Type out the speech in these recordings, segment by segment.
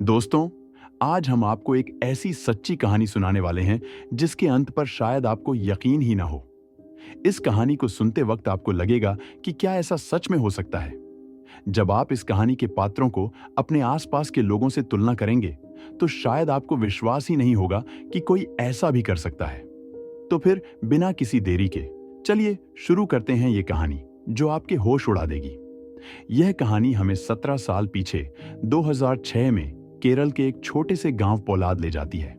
दोस्तों, आज हम आपको एक ऐसी सच्ची कहानी सुनाने वाले हैं जिसके अंत पर शायद आपको यकीन ही ना हो। इस कहानी को सुनते वक्त आपको लगेगा कि क्या ऐसा सच में हो सकता है। जब आप इस कहानी के पात्रों को अपने आसपास के लोगों से तुलना करेंगे तो शायद आपको विश्वास ही नहीं होगा कि कोई ऐसा भी कर सकता है। तो फिर बिना किसी देरी के चलिए शुरू करते हैं ये कहानी जो आपके होश उड़ा देगी। यह कहानी हमें 17 साल पीछे 2006 में केरल के एक छोटे से गांव पौलाद ले जाती है।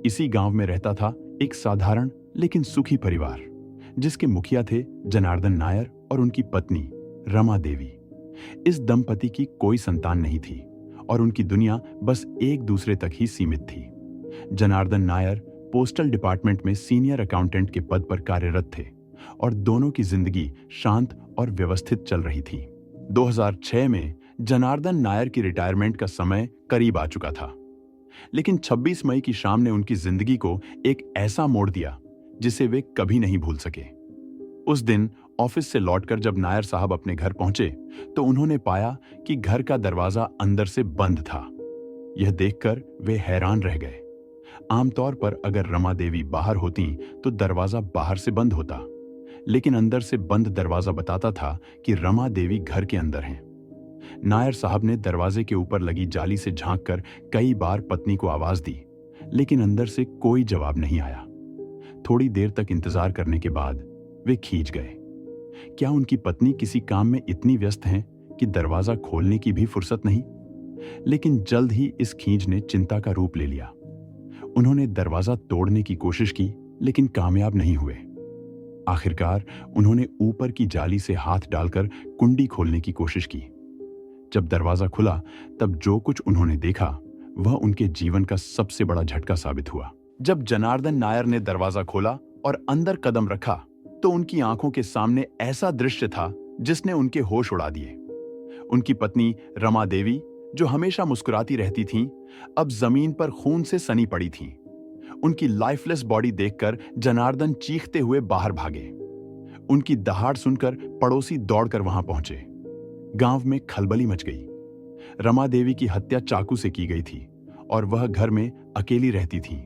इसी गांव में रहता था एक साधारण लेकिन सुखी परिवार जिसके मुखिया थे जनार्दन नायर और उनकी पत्नी रमा देवी। इस दंपति की कोई संतान नहीं थी और उनकी दुनिया बस एक दूसरे तक ही सीमित थी। जनार्दन नायर पोस्टल डिपार्टमेंट में सीनियर अकाउंटेंट के पद पर कार्यरत थे और दोनों की जिंदगी शांत और व्यवस्थित चल रही थी। 2006 में जनार्दन नायर की रिटायरमेंट का समय करीब आ चुका था, लेकिन 26 मई की शाम ने उनकी जिंदगी को एक ऐसा मोड़ दिया जिसे वे कभी नहीं भूल सके। उस दिन ऑफिस से लौटकर जब नायर साहब अपने घर पहुंचे तो उन्होंने पाया कि घर का दरवाजा अंदर से बंद था। यह देखकर वे हैरान रह गए। आमतौर पर अगर रमा देवी बाहर होती तो दरवाजा बाहर से बंद होता, लेकिन अंदर से बंद दरवाजा बताता था कि रमा देवी घर के अंदर हैं। नायर साहब ने दरवाजे के ऊपर लगी जाली से झांककर कई बार पत्नी को आवाज दी, लेकिन अंदर से कोई जवाब नहीं आया। थोड़ी देर तक इंतजार करने के बाद वे खींच गए। क्या उनकी पत्नी किसी काम में इतनी व्यस्त हैं कि दरवाजा खोलने की भी फुर्सत नहीं? लेकिन जल्द ही इस खींच ने चिंता का रूप ले लिया। उन्होंने दरवाजा तोड़ने की कोशिश की, लेकिन कामयाब नहीं हुए। आखिरकार उन्होंने ऊपर की जाली से हाथ डालकर कुंडी खोलने की कोशिश की। जब दरवाजा खुला तब जो कुछ उन्होंने देखा वह उनके जीवन का सबसे बड़ा झटका साबित हुआ। जब जनार्दन नायर ने दरवाजा खोला और अंदर कदम रखा तो उनकी आंखों के सामने ऐसा दृश्य था जिसने उनके होश उड़ा दिए। उनकी पत्नी रमा देवी, जो हमेशा मुस्कुराती रहती थीं, अब जमीन पर खून से सनी पड़ी थीं। उनकी लाइफलेस बॉडी देखकर जनार्दन चीखते हुए बाहर भागे। उनकी दहाड़ सुनकर पड़ोसी दौड़कर वहां पहुंचे। गांव में खलबली मच गई। रमा देवी की हत्या चाकू से की गई थी और वह घर में अकेली रहती थी।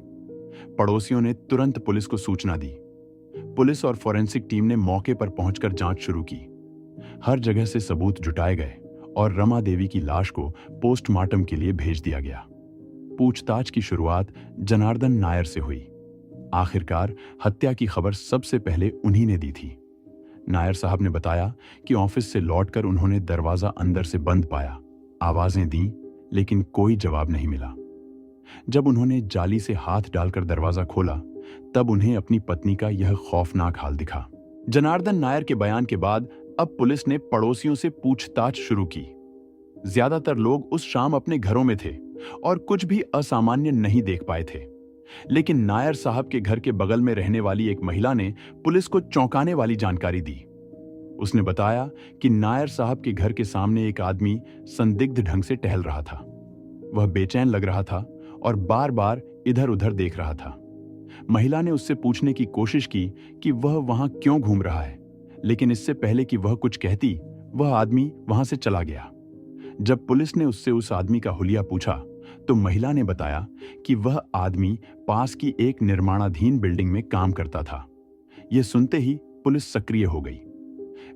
पड़ोसियों ने तुरंत पुलिस को सूचना दी। पुलिस और फॉरेंसिक टीम ने मौके पर पहुंचकर जांच शुरू की। हर जगह से सबूत जुटाए गए और रमा देवी की लाश को पोस्टमार्टम के लिए भेज दिया गया। पूछताछ की शुरुआत जनार्दन नायर से हुई। आखिरकार हत्या की खबर सबसे पहले उन्हीं ने दी थी। नायर साहब ने बताया कि ऑफिस से लौटकर उन्होंने दरवाजा अंदर से बंद पाया, आवाजें दी, लेकिन कोई जवाब नहीं मिला। जब उन्होंने जाली से हाथ डालकर दरवाजा खोला तब उन्हें अपनी पत्नी का यह खौफनाक हाल दिखा। जनार्दन नायर के बयान के बाद अब पुलिस ने पड़ोसियों से पूछताछ शुरू की। ज्यादातर लोग उस शाम अपने घरों में थे और कुछ भी असामान्य नहीं देख पाए थे, लेकिन नायर साहब के घर के बगल में रहने वाली एक महिला ने पुलिस को चौंकाने वाली जानकारी दी। उसने बताया कि नायर साहब के घर के सामने एक आदमी संदिग्ध ढंग से टहल रहा था। वह बेचैन लग रहा था और बार बार इधर उधर देख रहा था। महिला ने उससे पूछने की कोशिश की कि वह वहां क्यों घूम रहा है, लेकिन इससे पहले कि वह कुछ कहती वह आदमी वहां से चला गया। जब पुलिस ने उससे उस आदमी का हुलिया पूछा तो महिला ने बताया कि वह आदमी पास की एक निर्माणाधीन बिल्डिंग में काम करता था। यह सुनते ही पुलिस सक्रिय हो गई।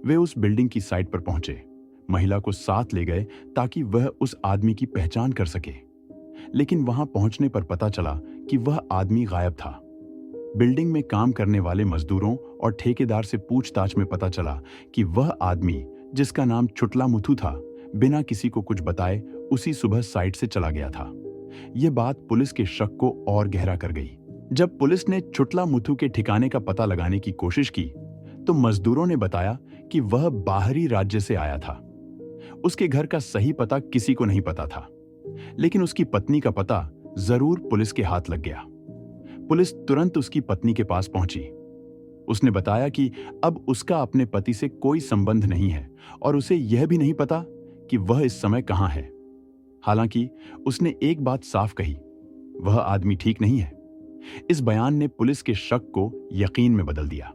वे उस बिल्डिंग की साइट पर पहुंचे, महिला को साथ ले गए ताकि वह उस आदमी की पहचान कर सके, लेकिन वहां पहुंचने पर पता चला कि वह आदमी गायब था। बिल्डिंग में काम करने वाले मजदूरों और ठेकेदार से पूछताछ में पता चला कि वह आदमी, जिसका नाम चुटला मुथु था, बिना किसी को कुछ बताए उसी सुबह साइट से चला गया था। यह बात पुलिस के शक को और गहरा कर गई। जब पुलिस ने चुटला मुथु के ठिकाने का पता लगाने की कोशिश की तो मजदूरों ने बताया कि वह बाहरी राज्य से आया था। उसके घर का सही पता किसी को नहीं पता था, लेकिन उसकी पत्नी का पता जरूर पुलिस के हाथ लग गया। पुलिस तुरंत उसकी पत्नी के पास पहुंची। उसने बताया कि अब उसका अपने पति से कोई संबंध नहीं है और उसे यह भी नहीं पता कि वह इस समय कहां है। हालांकि उसने एक बात साफ कही, वह आदमी ठीक नहीं है। इस बयान ने पुलिस के शक को यकीन में बदल दिया।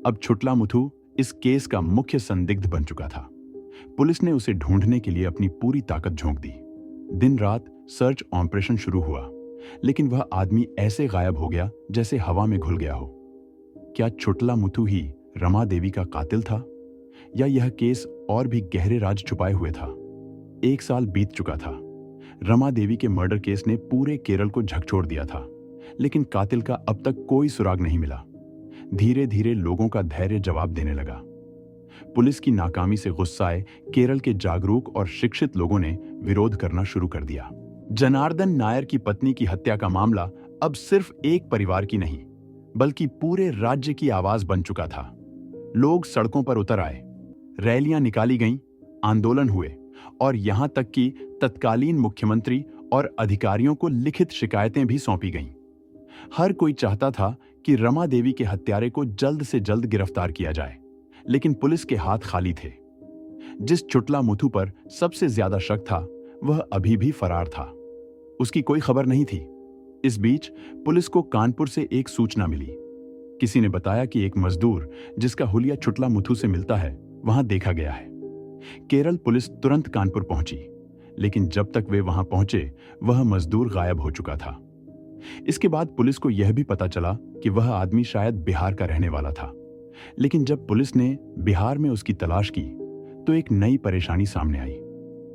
अब चुटला मुथु इस केस का मुख्य संदिग्ध बन चुका था। पुलिस ने उसे ढूंढने के लिए अपनी पूरी ताकत झोंक दी। दिन रात सर्च ऑपरेशन शुरू हुआ, लेकिन वह आदमी ऐसे गायब हो गया जैसे हवा में घुल गया हो। क्या छुटला मुथु ही रमा देवी का कातिल था, या यह केस और भी गहरे राज छुपाए हुए था? 1 साल बीत चुका था। रमा देवी के मर्डर केस ने पूरे केरल को झकझोर दिया था, लेकिन कातिल का अब तक कोई सुराग नहीं मिला। धीरे धीरे लोगों का धैर्य जवाब देने लगा। पुलिस की नाकामी से गुस्साए केरल के जागरूक और शिक्षित लोगों ने विरोध करना शुरू कर दिया। जनार्दन नायर की पत्नी की हत्या का मामला अब सिर्फ एक परिवार की नहीं, बल्कि पूरे राज्य की आवाज बन चुका था। लोग सड़कों पर उतर आए, रैलियां निकाली गईं, आंदोलन हुए और यहां तक कि तत्कालीन मुख्यमंत्री और अधिकारियों को लिखित शिकायतें भी सौंपी गईं। हर कोई चाहता था कि रमा देवी के हत्यारे को जल्द से जल्द गिरफ्तार किया जाए, लेकिन पुलिस के हाथ खाली थे। जिस छुटला मुथु पर सबसे ज्यादा शक था, वह अभी भी फरार था। उसकी कोई खबर नहीं थी। इस बीच पुलिस को कानपुर से एक सूचना मिली। किसी ने बताया कि एक मजदूर जिसका हुलिया छुटला मुथु से मिलता है, वहां देखा गया है। केरल पुलिस तुरंत कानपुर पहुंची, लेकिन जब तक वे वहां पहुंचे, वह मजदूर गायब हो चुका था। इसके बाद पुलिस को यह भी पता चला कि वह आदमी शायद बिहार का रहने वाला था। लेकिन जब पुलिस ने बिहार में उसकी तलाश की, तो एक नई परेशानी सामने आई।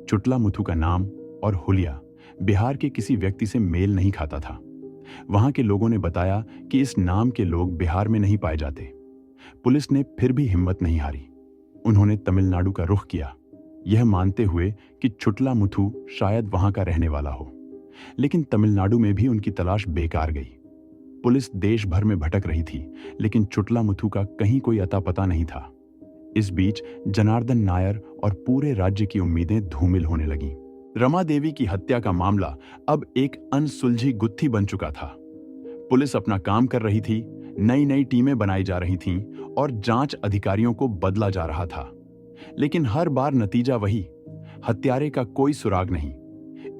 छुटला मुथु का नाम और हुलिया बिहार के किसी व्यक्ति से मेल नहीं खाता था। वहां के लोगों ने बताया कि इस नाम के लोग बिहार में नहीं पाए जाते। पुलिस ने फिर भी हिम्मत नहीं हारी। उन्होंने तमिलनाडु का रुख किया, यह मानते हुए कि छुटला मुथु शायद वहां का रहने वाला हो। लेकिन तमिलनाडु में भी उनकी तलाश बेकार गई। पुलिस देश भर में भटक रही थी, लेकिन छुटला मुथु का कहीं कोई अता पता नहीं था। इस बीच जनार्दन नायर और पूरे राज्य की उम्मीदें धूमिल होने लगीं। रमा देवी की हत्या का मामला अब एक अनसुलझी गुत्थी बन चुका था। पुलिस अपना काम कर रही थी, नई नई टीमें बनाई जा रही थीं और जांच अधिकारियों को बदला जा रहा था। लेकिन हर बार नतीजा वही, हत्यारे का कोई सुराग नहीं।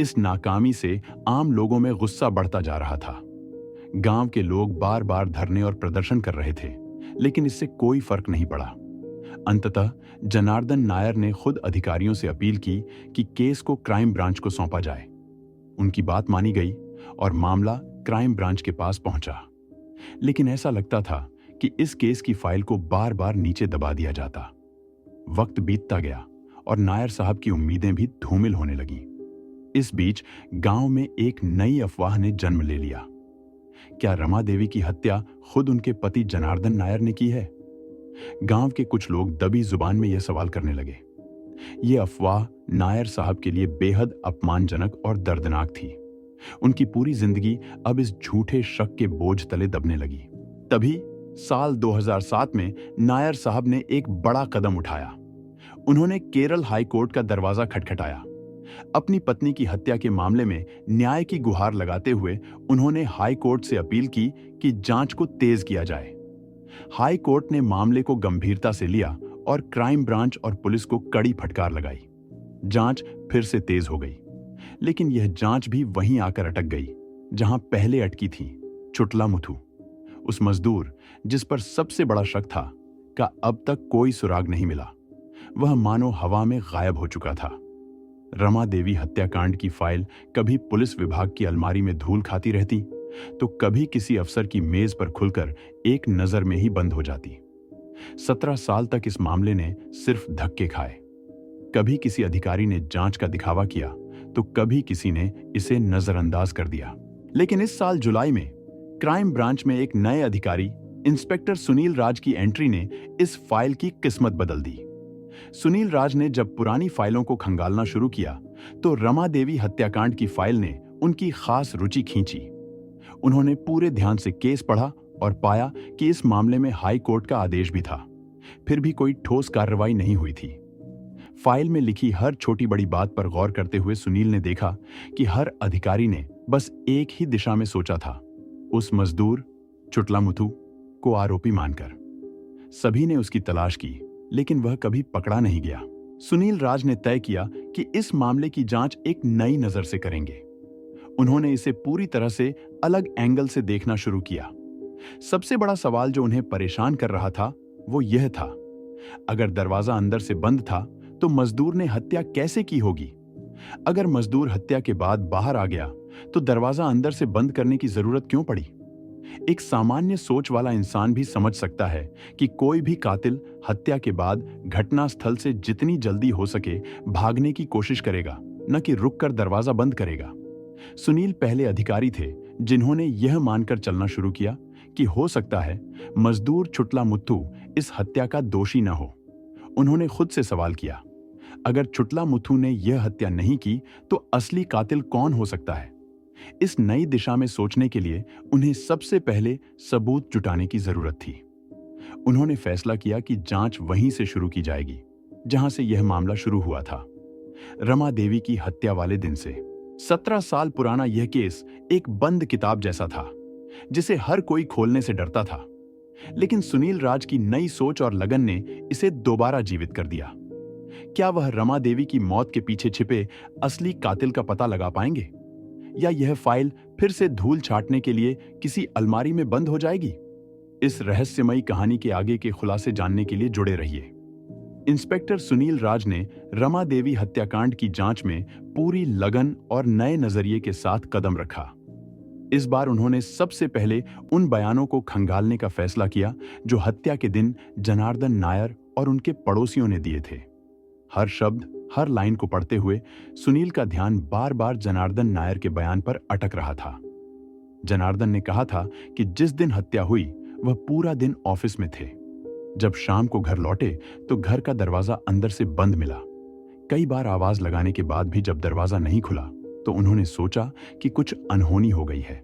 इस नाकामी से आम लोगों में गुस्सा बढ़ता जा रहा था। गांव के लोग बार बार धरने और प्रदर्शन कर रहे थे, लेकिन इससे कोई फर्क नहीं पड़ा। अंततः जनार्दन नायर ने खुद अधिकारियों से अपील की कि केस को क्राइम ब्रांच को सौंपा जाए। उनकी बात मानी गई और मामला क्राइम ब्रांच के पास पहुंचा। लेकिन ऐसा लगता था कि इस केस की फाइल को बार बार नीचे दबा दिया जाता। वक्त बीतता गया और नायर साहब की उम्मीदें भी धूमिल होने लगीं। इस बीच गांव में एक नई अफवाह ने जन्म ले लिया। क्या रमा देवी की हत्या खुद उनके पति जनार्दन नायर ने की है? गांव के कुछ लोग दबी जुबान में यह सवाल करने लगे। यह अफवाह नायर साहब के लिए बेहद अपमानजनक और दर्दनाक थी। उनकी पूरी जिंदगी अब इस झूठे शक के बोझ तले दबने लगी। तभी साल 2007 में नायर साहब ने एक बड़ा कदम उठाया। उन्होंने केरल हाई कोर्ट का दरवाजा खटखटाया। अपनी पत्नी की हत्या के मामले में न्याय की गुहार लगाते हुए उन्होंने हाई कोर्ट से अपील की कि जांच को तेज किया जाए। हाई कोर्ट ने मामले को गंभीरता से लिया और क्राइम ब्रांच और पुलिस को कड़ी फटकार लगाई। जांच फिर से तेज हो गई, लेकिन यह जांच भी वहीं आकर अटक गई जहां पहले अटकी थी। छुटला मुथु, उस मजदूर जिस पर सबसे बड़ा शक था, का अब तक कोई सुराग नहीं मिला। वह मानो हवा में गायब हो चुका था। रमा देवी हत्याकांड की फाइल कभी पुलिस विभाग की अलमारी में धूल खाती रहती, तो कभी किसी अफसर की मेज पर खुलकर एक नजर में ही बंद हो जाती। 17 साल तक इस मामले ने सिर्फ धक्के खाए। कभी किसी अधिकारी ने जांच का दिखावा किया, तो कभी किसी ने इसे नजरअंदाज कर दिया। लेकिन इस साल जुलाई में क्राइम ब्रांच में एक नए अधिकारी, इंस्पेक्टर सुनील राज की एंट्री ने इस फाइल की किस्मत बदल दी। सुनील राज ने जब पुरानी फाइलों को खंगालना शुरू किया, तो रमा देवी हत्याकांड की फाइल ने उनकी खास रुचि खींची। उन्होंने पूरे ध्यान से केस पढ़ा और पाया कि इस मामले में हाई कोर्ट का आदेश भी था, फिर भी कोई ठोस कार्रवाई नहीं हुई थी। फाइल में लिखी हर छोटी बड़ी बात पर गौर करते हुए सुनील ने देखा कि हर अधिकारी ने बस एक ही दिशा में सोचा था, उस मजदूर छुटला मुथु को आरोपी मानकर। सभी ने उसकी तलाश की, लेकिन वह कभी पकड़ा नहीं गया। सुनील राज ने तय किया कि इस मामले की जांच एक नई नजर से करेंगे। उन्होंने इसे पूरी तरह से अलग एंगल से देखना शुरू किया। सबसे बड़ा सवाल जो उन्हें परेशान कर रहा था, वो यह था, अगर दरवाजा अंदर से बंद था, तो मजदूर ने हत्या कैसे की होगी? अगर मजदूर हत्या के बाद बाहर आ गया तो दरवाजा अंदर से बंद करने की जरूरत क्यों पड़ी? एक सामान्य सोच वाला इंसान भी समझ सकता है कि कोई भी कातिल हत्या के बाद घटना स्थल से जितनी जल्दी हो सके भागने की कोशिश करेगा, न कि रुककर दरवाजा बंद करेगा। सुनील पहले अधिकारी थे जिन्होंने यह मानकर चलना शुरू किया कि हो सकता है मजदूर छुटला मुत्थू इस हत्या का दोषी न हो। उन्होंने खुद से सवाल किया, अगर छुटला मुत्थू ने यह हत्या नहीं की तो असली कातिल कौन हो सकता है? इस नई दिशा में सोचने के लिए उन्हें सबसे पहले सबूत जुटाने की जरूरत थी। उन्होंने फैसला किया कि जांच वहीं से शुरू की जाएगी जहां से यह मामला शुरू हुआ था, रमा देवी की हत्या वाले दिन से। 17 साल पुराना यह केस एक बंद किताब जैसा था जिसे हर कोई खोलने से डरता था, लेकिन सुनील राज की नई सोच और लगन ने इसे दोबारा जीवित कर दिया। क्या वह रमा देवी की मौत के पीछे छिपे असली कातिल का पता लगा पाएंगे, या यह फाइल फिर से धूल छाटने के लिए किसी अलमारी में बंद हो जाएगी? इस रहस्यमयी कहानी के आगे के खुलासे जानने के लिए जुड़े रहिए। इंस्पेक्टर सुनील राज ने रमा देवी हत्याकांड की जांच में पूरी लगन और नए नजरिए के साथ कदम रखा। इस बार उन्होंने सबसे पहले उन बयानों को खंगालने का फैसला किया जो हत्या के दिन जनार्दन नायर और उनके पड़ोसियों ने दिए थे। हर शब्द, हर लाइन को पढ़ते हुए सुनील का ध्यान बार बार जनार्दन नायर के बयान पर अटक रहा था। जनार्दन ने कहा था कि जिस दिन हत्या हुई वह पूरा दिन ऑफिस में थे। जब शाम को घर लौटे तो घर का दरवाजा अंदर से बंद मिला। कई बार आवाज लगाने के बाद भी जब दरवाजा नहीं खुला तो उन्होंने सोचा कि कुछ अनहोनी हो गई है।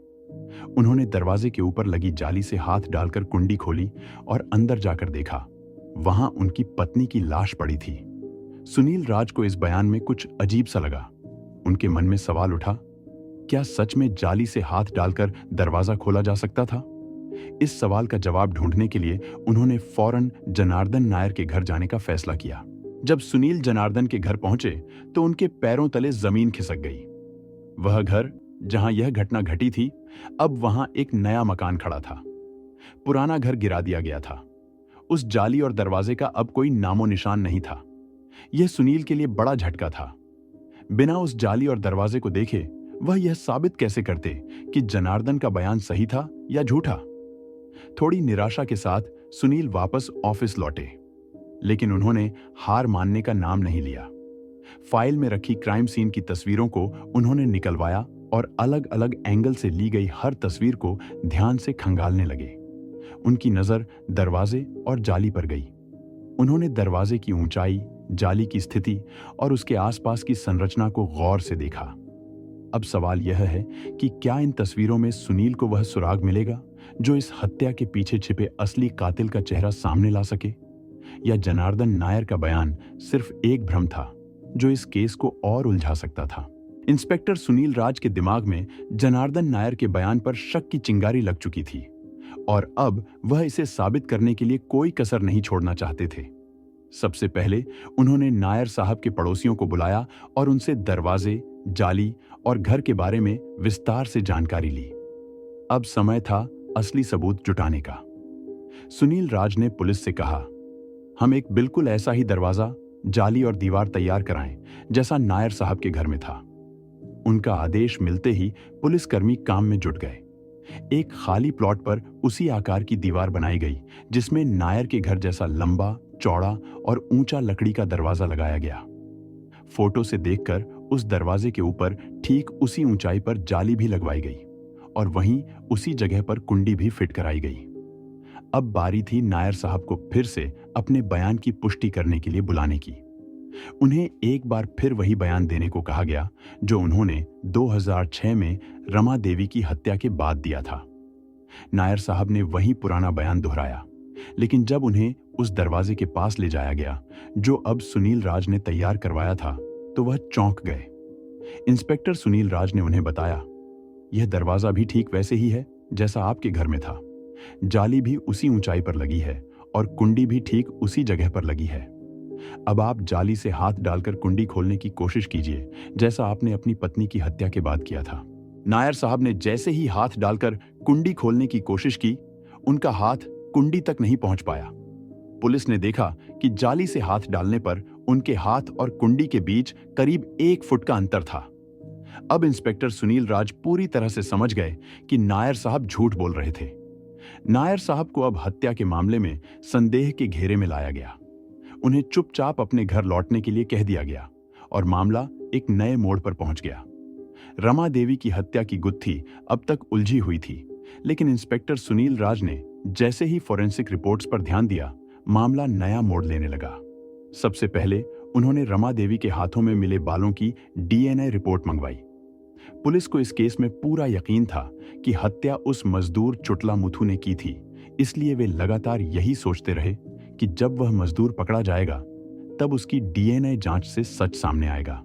उन्होंने दरवाजे के ऊपर लगी जाली से हाथ डालकर कुंडी खोली और अंदर जाकर देखा। वहां उनकी पत्नी की लाश पड़ी थी। सुनील राज को इस बयान में कुछ अजीब सा लगा। उनके मन में सवाल उठा, क्या सच में जाली से हाथ डालकर दरवाजा खोला जा सकता था? इस सवाल का जवाब ढूंढने के लिए उन्होंने फौरन जनार्दन नायर के घर जाने का फैसला किया। जब सुनील जनार्दन के घर पहुंचे तो उनके पैरों तले जमीन खिसक गई। वह घर जहां यह घटना घटी थी, अब वहां एक नया मकान खड़ा था। पुराना घर गिरा दिया गया था। उस जाली और दरवाजे का अब कोई नामो निशान नहीं था। यह सुनील के लिए बड़ा झटका था। बिना उस जाली और दरवाजे को देखे वह यह साबित कैसे करते कि जनार्दन का बयान सही था या झूठा? थोड़ी निराशा के साथ सुनील वापस ऑफिस लौटे, लेकिन उन्होंने हार मानने का नाम नहीं लिया। फाइल में रखी क्राइम सीन की तस्वीरों को उन्होंने निकलवाया और अलग अलग एंगल से ली गई हर तस्वीर को ध्यान से खंगालने लगे। उनकी नजर दरवाजे और जाली पर गई। उन्होंने दरवाजे की ऊंचाई, जाली की स्थिति और उसके आसपास की संरचना को गौर से देखा। अब सवाल यह है कि क्या इन तस्वीरों में सुनील को वह सुराग मिलेगा जो इस हत्या के पीछे छिपे असली कातिल का चेहरा सामने ला सके, या जनार्दन नायर का बयान सिर्फ एक भ्रम था जो इस केस को और उलझा सकता था? इंस्पेक्टर सुनील राज के दिमाग में जनार्दन नायर के बयान पर शक की चिंगारी लग चुकी थी और अब वह इसे साबित करने के लिए कोई कसर नहीं छोड़ना चाहते थे। सबसे पहले उन्होंने नायर साहब के पड़ोसियों को बुलाया और उनसे दरवाजे, जाली और घर के बारे में विस्तार से जानकारी ली। अब समय था असली सबूत जुटाने का। सुनील राज ने पुलिस से कहा, हम एक बिल्कुल ऐसा ही दरवाजा, जाली और दीवार तैयार कराएं जैसा नायर साहब के घर में था। उनका आदेश मिलते ही पुलिसकर्मी काम में जुट गए। एक खाली प्लॉट पर उसी आकार की दीवार बनाई गई जिसमें नायर के घर जैसा लंबा, चौड़ा और ऊंचा लकड़ी का दरवाजा लगाया गया। फोटो से देखकर उस दरवाजे के ऊपर ठीक उसी ऊंचाई पर जाली भी लगवाई गई और वहीं उसी जगह पर कुंडी भी फिट कराई गई। अब बारी थी नायर साहब को फिर से अपने बयान की पुष्टि करने के लिए बुलाने की। उन्हें एक बार फिर वही बयान देने को कहा गया जो उन्होंने 2006 में रमा देवी की हत्या के बाद दिया था। नायर साहब ने वही पुराना बयान दोहराया, लेकिन जब उन्हें उस दरवाजे के पास ले जाया गया जो अब सुनील राज ने तैयार करवाया था तो वह चौंक गए। इंस्पेक्टर सुनील राज ने उन्हें बताया, यह दरवाजा भी ठीक वैसे ही है जैसा आपके घर में था। जाली भी उसी ऊंचाई पर लगी है और कुंडी भी ठीक उसी जगह पर लगी है। अब आप जाली से हाथ डालकर कुंडी खोलने की कोशिश कीजिए जैसा आपने अपनी पत्नी की हत्या के बाद किया था। नायर साहब ने जैसे ही हाथ डालकर कुंडी खोलने की कोशिश की, उनका हाथ कुंडी तक नहीं पहुंच पाया। पुलिस ने देखा कि जाली से हाथ डालने पर उनके हाथ और कुंडी के बीच करीब 1 फुट का अंतर था। अब इंस्पेक्टर सुनील राज पूरी तरह से समझ गए कि नायर साहब झूठ बोल रहे थे। नायर साहब को अब हत्या के मामले में संदेह के घेरे में लाया गया। उन्हें चुपचाप अपने घर लौटने के लिए कह दिया गया और मामला एक नए मोड़ पर पहुंच गया। रमा देवी की हत्या की गुत्थी अब तक उलझी हुई थी, लेकिन इंस्पेक्टर सुनील राज ने जैसे ही फोरेंसिक रिपोर्ट्स पर ध्यान दिया, मामला नया मोड़ लेने लगा। सबसे पहले उन्होंने रमा देवी के हाथों में मिले बालों की डीएनए रिपोर्ट मंगवाई। पुलिस को इस केस में पूरा यकीन था कि हत्या उस मजदूर चुटला मुथु ने की थी, इसलिए वे लगातार यही सोचते रहे कि जब वह मजदूर पकड़ा जाएगा तब उसकी डीएनए जांच से सच सामने आएगा।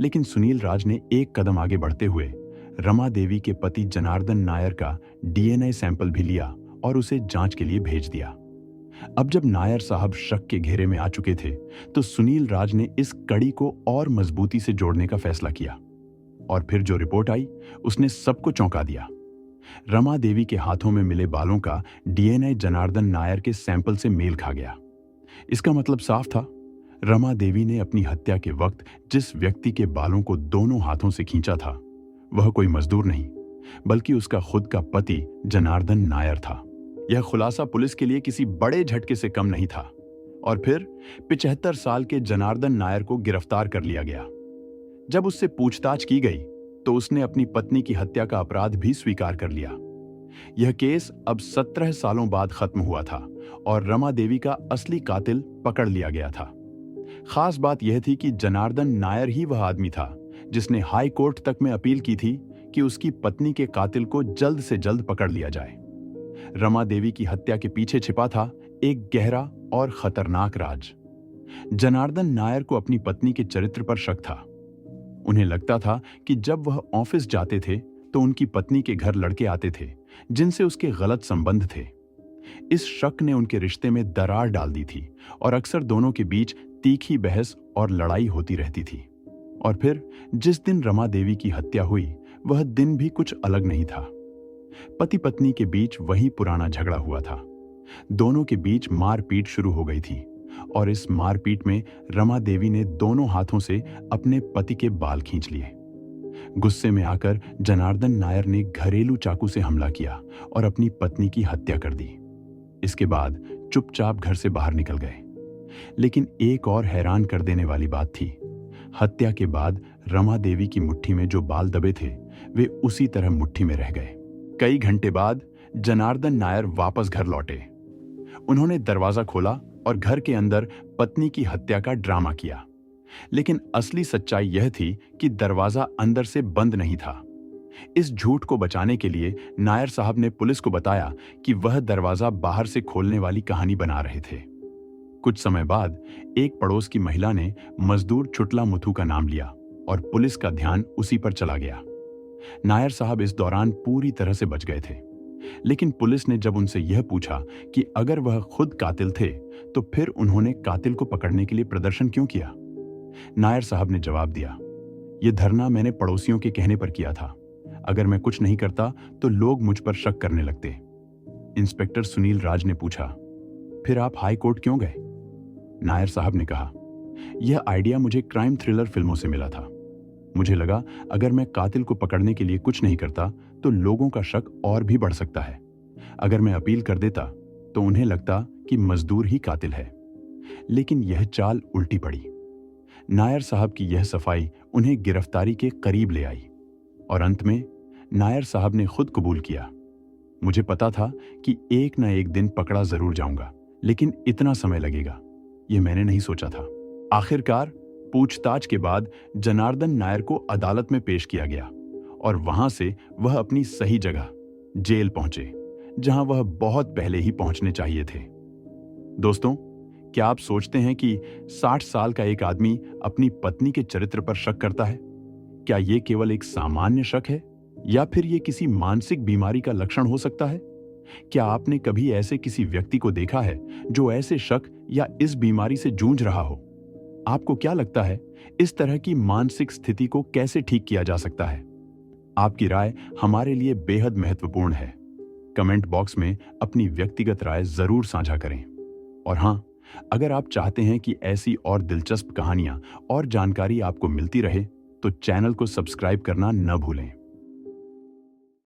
लेकिन सुनील राज ने एक कदम आगे बढ़ते हुए रमा देवी के पति जनार्दन नायर का डीएनए सैंपल भी लिया और उसे जांच के लिए भेज दिया। अब जब नायर साहब शक के घेरे में आ चुके थे, तो सुनील राज ने इस कड़ी को और मजबूती से जोड़ने का फैसला किया। और फिर जो रिपोर्ट आई, उसने सबको चौंका दिया। रमा देवी के हाथों में मिले बालों का डीएनए जनार्दन नायर के सैंपल से मेल खा गया। इसका मतलब साफ था, रमा देवी ने अपनी हत्या के वक्त जिस व्यक्ति के बालों को दोनों हाथों से खींचा था, वह कोई मजदूर नहीं, बल्कि उसका खुद का पति जनार्दन नायर था। यह खुलासा पुलिस के लिए किसी बड़े झटके से कम नहीं था। और फिर 75 साल के जनार्दन नायर को गिरफ्तार कर लिया गया। जब उससे पूछताछ की गई तो उसने अपनी पत्नी की हत्या का अपराध भी स्वीकार कर लिया। यह केस अब 17 सालों बाद खत्म हुआ था और रमा देवी का असली कातिल पकड़ लिया गया था। खास बात यह थी कि जनार्दन नायर ही वह आदमी था जिसने हाई कोर्ट तक में अपील की थी कि उसकी पत्नी के कातिल को जल्द से जल्द पकड़ लिया जाए। रमा देवी की हत्या के पीछे छिपा था एक गहरा और खतरनाक राज। जनार्दन नायर को अपनी पत्नी के चरित्र पर शक था। उन्हें लगता था कि जब वह ऑफिस जाते थे तो उनकी पत्नी के घर लड़के आते थे जिनसे उसके गलत संबंध थे। इस शक ने उनके रिश्ते में दरार डाल दी थी और अक्सर दोनों के बीच तीखी बहस और लड़ाई होती रहती थी। और फिर जिस दिन रमा देवी की हत्या हुई, वह दिन भी कुछ अलग नहीं था। पति पत्नी के बीच वही पुराना झगड़ा हुआ था। दोनों के बीच मारपीट शुरू हो गई थी और इस मारपीट में रमा देवी ने दोनों हाथों से अपने पति के बाल खींच लिए। गुस्से में आकर जनार्दन नायर ने घरेलू चाकू से हमला किया और अपनी पत्नी की हत्या कर दी। इसके बाद चुपचाप घर से बाहर निकल गए। लेकिन एक और हैरान कर देने वाली बात थी। हत्या के बाद रमा देवी की मुट्ठी में जो बाल दबे थे, वे उसी तरह मुट्ठी में रह गए। कई घंटे बाद जनार्दन नायर वापस घर लौटे। उन्होंने दरवाजा खोला और घर के अंदर पत्नी की हत्या का ड्रामा किया। लेकिन असली सच्चाई यह थी कि दरवाजा अंदर से बंद नहीं था। इस झूठ को बचाने के लिए नायर साहब ने पुलिस को बताया कि वह दरवाजा बाहर से खोलने वाली कहानी बना रहे थे। कुछ समय बाद एक पड़ोस की महिला ने मजदूर चुटला मुथु का नाम लिया और पुलिस का ध्यान उसी पर चला गया। नायर साहब इस दौरान पूरी तरह से बच गए थे। लेकिन पुलिस ने जब उनसे यह पूछा कि अगर वह खुद कातिल थे तो फिर उन्होंने कातिल को पकड़ने के लिए प्रदर्शन क्यों किया, नायर साहब ने जवाब दिया, यह धरना मैंने पड़ोसियों के कहने पर किया था। अगर मैं कुछ नहीं करता तो लोग मुझ पर शक करने लगते। इंस्पेक्टर सुनील राज ने पूछा, फिर आप हाई कोर्ट क्यों गए? नायर साहब ने कहा, यह आइडिया मुझे क्राइम थ्रिलर फिल्मों से मिला था। मुझे लगा अगर मैं कातिल को पकड़ने के लिए कुछ नहीं करता तो लोगों का शक और भी बढ़ सकता है। अगर मैं अपील कर देता तो उन्हें लगता कि मजदूर ही कातिल है। लेकिन यह चाल उल्टी पड़ी। नायर साहब की यह सफाई उन्हें गिरफ्तारी के करीब ले आई और अंत में नायर साहब ने खुद कबूल किया, मुझे पता था कि एक न एक दिन पकड़ा जरूर जाऊंगा, लेकिन इतना समय लगेगा, यह मैंने नहीं सोचा था। आखिरकार पूछताछ के बाद जनार्दन नायर को अदालत में पेश किया गया और वहां से वह अपनी सही जगह जेल पहुंचे, जहां वह बहुत पहले ही पहुंचने चाहिए थे। दोस्तों, क्या आप सोचते हैं कि 60 साल का एक आदमी अपनी पत्नी के चरित्र पर शक करता है? क्या यह केवल एक सामान्य शक है या फिर यह किसी मानसिक बीमारी का लक्षण हो सकता है? क्या आपने कभी ऐसे किसी व्यक्ति को देखा है जो ऐसे शक या इस बीमारी से जूझ रहा हो? आपको क्या लगता है इस तरह की मानसिक स्थिति को कैसे ठीक किया जा सकता है? आपकी राय हमारे लिए बेहद महत्वपूर्ण है। कमेंट बॉक्स में अपनी व्यक्तिगत राय जरूर साझा करें। और हां, अगर आप चाहते हैं कि ऐसी और दिलचस्प कहानियां और जानकारी आपको मिलती रहे, तो चैनल को सब्सक्राइब करना न भूलें।